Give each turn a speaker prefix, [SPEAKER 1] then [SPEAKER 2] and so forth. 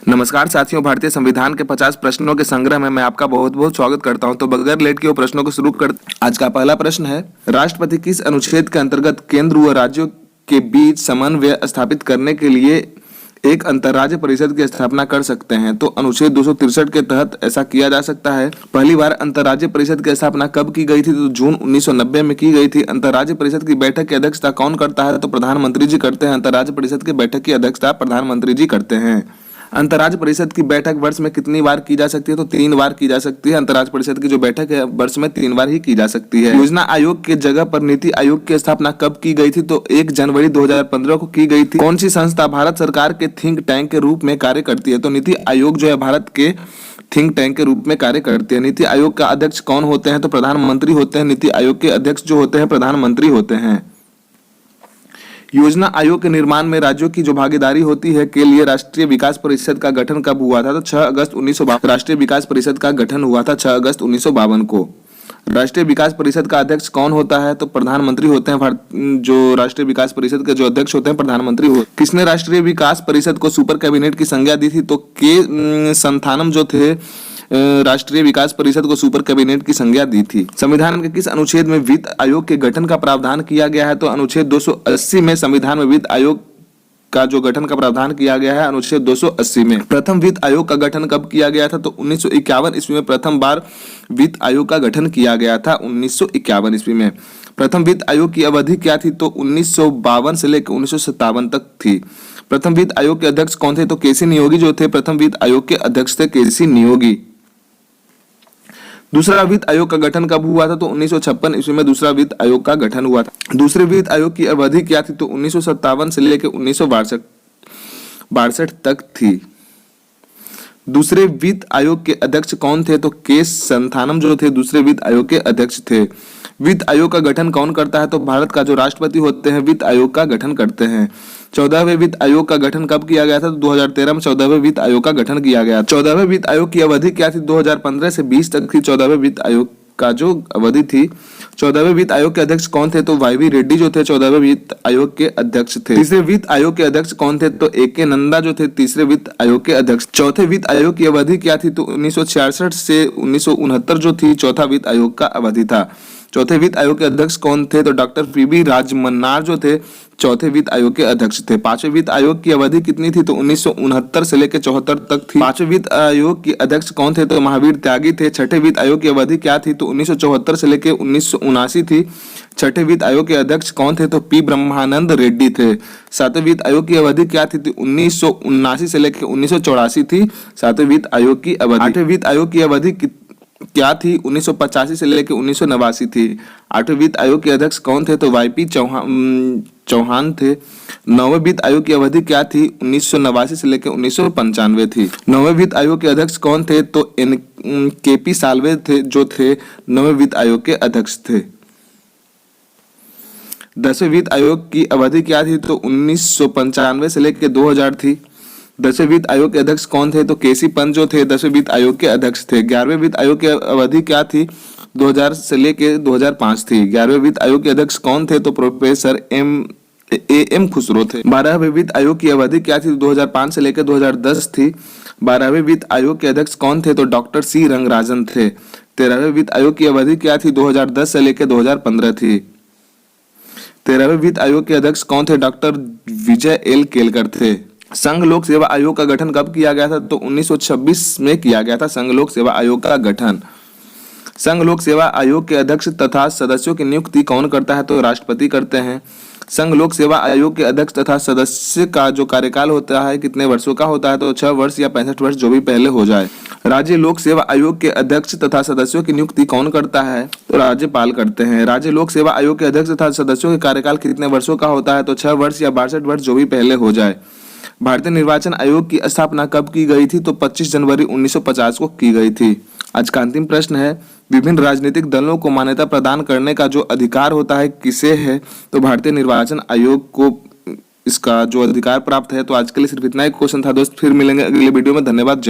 [SPEAKER 1] नमस्कार साथियों, भारतीय संविधान के 50 प्रश्नों के संग्रह में मैं आपका बहुत बहुत स्वागत करता हूं। तो बगैर लेट किए प्रश्नों को शुरू कर। आज का पहला प्रश्न है, राष्ट्रपति किस अनुच्छेद के अंतर्गत केंद्र व राज्यों के बीच समन्वय स्थापित करने के लिए एक अंतर्राज्य परिषद की स्थापना कर सकते हैं? तो अनुच्छेद 263 के तहत ऐसा किया जा सकता है। पहली बार अंतर्राज्य परिषद की स्थापना कब की गई थी? तो जून 1990 में की गई थी। अंतर्राज्य परिषद की बैठक की अध्यक्षता कौन करता है? तो प्रधानमंत्री जी करते हैं। अंतर्राज्य परिषद की बैठक की अध्यक्षता प्रधानमंत्री जी करते हैं। अंतर्राज्य परिषद की बैठक वर्ष में कितनी बार की जा सकती है? तो 3 बार की जा सकती है। अंतर्राज्य परिषद की जो बैठक है वर्ष में 3 बार ही की जा सकती है। योजना आयोग के जगह पर नीति आयोग की स्थापना कब की गई थी? तो 1 जनवरी 2015 को की गई थी। कौन सी संस्था भारत सरकार के थिंक टैंक के रूप में कार्य करती है? तो नीति आयोग जो है भारत के थिंक टैंक के रूप में कार्य करती है। नीति आयोग का अध्यक्ष कौन होते हैं? तो प्रधानमंत्री होते हैं। नीति आयोग के अध्यक्ष जो होते हैं प्रधानमंत्री होते हैं। योजना आयोग के निर्माण में राज्यों की जो भागीदारी होती है के लिए राष्ट्रीय विकास परिषद का गठन कब हुआ था? तो 6 अगस्त 1952 राष्ट्रीय विकास परिषद का गठन हुआ था 6 अगस्त 1952 को। राष्ट्रीय विकास परिषद का अध्यक्ष कौन होता है? तो प्रधानमंत्री होते हैं। जो राष्ट्रीय विकास परिषद के जो अध्यक्ष होते हैं प्रधानमंत्री होते हैं। किसने राष्ट्रीय विकास परिषद को सुपर कैबिनेट की संज्ञा दी थी? तो के संथानम जो थे राष्ट्रीय विकास परिषद को सुपर कैबिनेट की संज्ञा दी थी। संविधान के किस अनुच्छेद में वित्त आयोग के गठन का प्रावधान किया गया है? तो अनुच्छेद 280 में संविधान में वित्त आयोग का जो गठन का प्रावधान किया गया है अनुच्छेद 280 में। प्रथम वित्त आयोग का गठन कब किया गया था? तो 1951 ईस्वी में प्रथम बार वित्त आयोग का गठन किया गया था। 1951 ईस्वी में। प्रथम वित्त आयोग की अवधि क्या थी? तो 1952 से लेकर 1957 तक थी। प्रथम वित्त आयोग के अध्यक्ष कौन थे? तो केसी नियोगी जो थे प्रथम वित्त आयोग के अध्यक्ष थे, केसी नियोगी। दूसरा वित्त आयोग का गठन कब हुआ था? तो 1956 ईस्वी में दूसरा वित्त आयोग का गठन हुआ था। दूसरे वित्त आयोग की अवधि क्या थी? तो 1957 से लेकर 1962 तक थी। दूसरे वित्त आयोग के अध्यक्ष कौन थे? तो के संथानम जो थे दूसरे वित्त आयोग के अध्यक्ष थे। वित्त आयोग का गठन कौन करता है? तो भारत का जो राष्ट्रपति होते हैं वित्त आयोग का गठन करते हैं। 14वें वित्त आयोग का गठन कब किया गया था? तो 2013 में 14वें वित्त आयोग का गठन किया गया। 14वें वित्त आयोग की अवधि क्या थी? 2015 से 20 तक थी 14वें वित्त आयोग का जो अवधि थी। 14वें वित्त आयोग के अध्यक्ष कौन थे? तो वाई रेड्डी जो थे 14वें वित्त आयोग के अध्यक्ष थे। तीसरे वित्त आयोग के अध्यक्ष कौन थे? तो ए.के. नंदा जो थे तीसरे वित्त आयोग के अध्यक्ष। चौथे वित्त आयोग की अवधि क्या थी? तो 1966 से 1969 जो थी चौथा वित्त आयोग का अवधि था। चौथे वित्त आयोग के अध्यक्ष कौन थे? तो डॉक्टर पी.बी. राजमन्नार जो थे चौथे वित्त आयोग के अध्यक्ष थे। पांचवें वित्त आयोग की अवधि कितनी थी? तो 1969 से लेकर 74 तक थी। पांचवें वित्त आयोग के अध्यक्ष कौन थे? तो महावीर त्यागी थे। छठे वित्त आयोग की अवधि क्या थी? तो 1974 से लेकर 1979 थी। छठे वित्त आयोग के अध्यक्ष कौन थे? तो पी ब्रह्मानंद रेड्डी थे। सातवें वित्त आयोग की अवधि क्या थी? तो 1979 से लेकर 1984 थी सातवें वित्त आयोग की अवधि। आठवें वित्त आयोग की अवधि क्या थी? 1985 से लेकर 1989 थी। आठवें वित्त आयोग के अध्यक्ष कौन थे? तो वाई.पी. चौहान थे। नौवें वित्त आयोग की अवधि क्या थी? 1989 से लेकर 1995 थी। नौवें वित्त आयोग के अध्यक्ष कौन थे? तो के.पी. साल्वे थे जो थे नौवें वित्त आयोग के अध्यक्ष थे। 10वें वित्त आयोग की अवधि क्या थी? तो 1995 से लेकर 2000 थी। 10वें वित्त आयोग के अध्यक्ष कौन थे? तो केसी पंत जो थे 10वें वित्त आयोग के अध्यक्ष थे। 11वें वित्त आयोग की अवधि क्या थी? 2000 से लेकर 2005 थी। 11वें वित्त आयोग के अध्यक्ष कौन थे? तो प्रोफेसर एम खुसरो थे। 12वें वित्त आयोग की अवधि क्या थी? 2005 से लेकर 2010 थी। 12वें वित्त आयोग के अध्यक्ष कौन थे? तो डॉक्टर सी रंगराजन थे। 13वें वित्त आयोग की अवधि क्या थी? 2010 से लेकर 2015 थी। 13वें वित्त आयोग के अध्यक्ष कौन थे? डॉक्टर विजय एल केलकर थे। संघ लोक सेवा आयोग का गठन कब किया गया था? तो 1926 में किया गया था संघ लोक सेवा आयोग का गठन। संघ लोक सेवा आयोग के अध्यक्ष तथा सदस्यों की नियुक्ति कौन करता है? तो राष्ट्रपति करते हैं। संघ लोक सेवा आयोग के अध्यक्ष तथा सदस्य का जो कार्यकाल होता है कितने वर्षों का होता है? तो 6 वर्ष या 65 वर्ष जो भी पहले हो जाए। राज्य लोक सेवा आयोग के अध्यक्ष तथा सदस्यों की नियुक्ति कौन करता है? तो राज्यपाल करते हैं। राज्य लोक सेवा आयोग के अध्यक्ष तथा सदस्यों के कार्यकाल कितने वर्षों का होता है? तो 6 वर्ष या 62 वर्ष जो भी पहले हो जाए। भारतीय निर्वाचन आयोग की स्थापना कब की गई थी? तो 25 जनवरी 1950 को की गई थी। आज का अंतिम प्रश्न है, विभिन्न राजनीतिक दलों को मान्यता प्रदान करने का जो अधिकार होता है किसे है? तो भारतीय निर्वाचन आयोग को इसका जो अधिकार प्राप्त है। तो आज के लिए सिर्फ इतना ही क्वेश्चन था दोस्त। फिर मिलेंगे अगले वीडियो में। धन्यवाद। जय